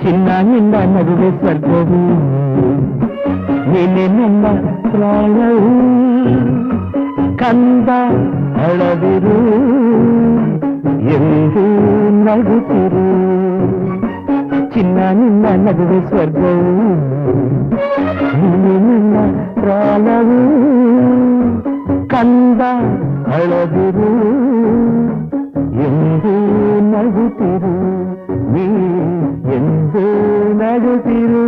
ಚಿನ್ನ ನಿನ್ನ ನಡುವೆ ಸ್ವರ್ಗವು ನೀನೆ ನನ್ನ ಪ್ರಾಣವು ಕಂದ ಅಳದಿರು ಎಂದು ನಗುತ್ತಿರು ಚಿನ್ನ ನಿನ್ನ ನಡುವೆ ಸ್ವರ್ಗವು ನೀನೆ ನನ್ನ ಪ್ರಾಣವು ಕಂದ ಅಳದಿರು ಎಂದು ನಗುತ್ತಿರು ನೀ ಎಂದು ನಗುತ್ತಿರು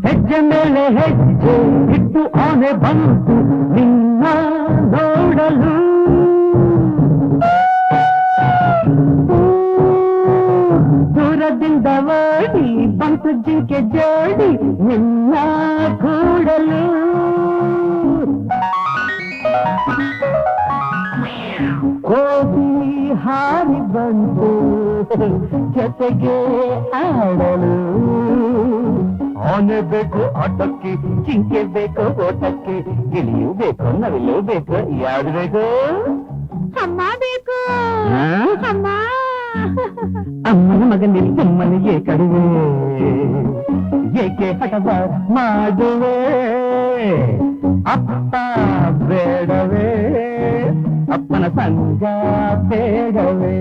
ಹೆಜ್ಜೆ ಮೇಲೆ ಹೆಜ್ಜೆ ಇಟ್ಟು ಆನೆ ಬಂತು ನಿನ್ನ ನೋಡಲು ದೂರದಿಂದ ಓಡಿ ಬಂತು ಜಿಂಕೆ ಜೋಡಿ ನಿನ್ನ ಕೂಡಲು ಕೋಟಿ ಹಾರಿ ಬಂತು ಜೊತೆಗೆ ಆಡಲು ಆನೆ ಬೇಕು ಆಟಕ್ಕೆ ಜಿಂಕೆ ಬೇಕು ಓಟಕ್ಕೆ ಗಿಳಿಯೂ ಬೇಕು ನವಿಲು ಬೇಕು ಯಾರು ಬೇಕು ಅಮ್ಮ ಬೇಕು ಅಮ್ಮ ಅಮ್ಮನ ಮಗನಿಗೆ ಅಮ್ಮನಿಗೆ ಕಡುವೆ ಏಕೆ ಹಠವ ಮಾಡುವೆ ಅಪ್ಪ ಬೇಡವೇ ಅಪ್ಪನ ಸಂಗ ಬೇಡವೇ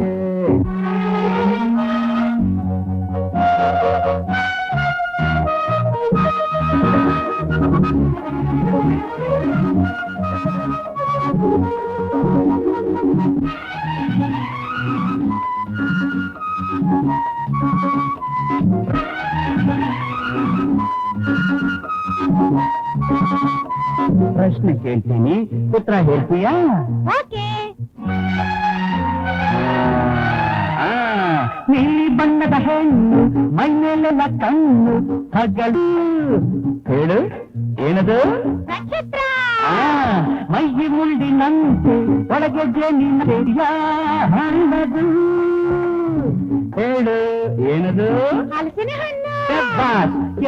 ಪ್ರಶ್ನೆ ಕೇಳ್ತೀನಿ ಉತ್ತರ ಹೇಳ್ತೀಯಾ ಓಕೆ ನೀಲಿ ಬಣ್ಣದ ಹೆಣ್ಣು ಮೈ ಮೇಲೆಲ್ಲ ಕಣ್ಣು ಹಗಲು ಹೇಳು ಏನದು ನಕ್ಷತ್ರ ಮೈ ಮುಳ್ಳಿನಂತೆ ಒಳಗೆ ಜೇನಿನ ಹಣ್ಣದು ಹೇಳು ಏನದು ಹಲಸಿನ ಹಣ್ಣು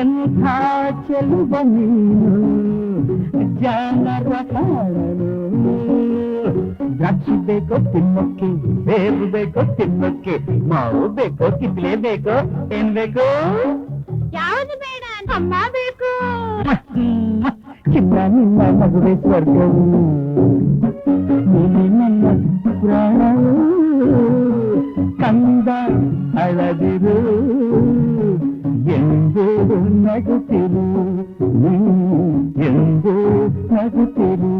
ಎಂಥ ಚೆಲುವ ನೀನು ಜನರ ಕಾಣಲು ದ್ರಾಕ್ಷಿ ಬೇಕೋ ತಿನ್ನಕ್ಕೆ ಬೇವು ಬೇಕೋ ತಿನ್ನಕ್ಕೆ ಮಾವು ಬೇಕೋ ಕಿತ್ಲೆ ಬೇಕೋ ಏನ್ ಬೇಕು ಯಾವುದು ಬೇಡ ಅಮ್ಮ ಬೇಕು ಚಿನ್ನ ನಿನ್ನ ಮಗುವೆ ಸ್ವರ್ಗವು ನೀನೆ ನನ್ನ ಪ್ರಾಣವು ಕಂದ ಅಳದಿರು ಎಂದು ನಗುತ್ತಿರು ಎಂದು ನಗುತ್ತಿರು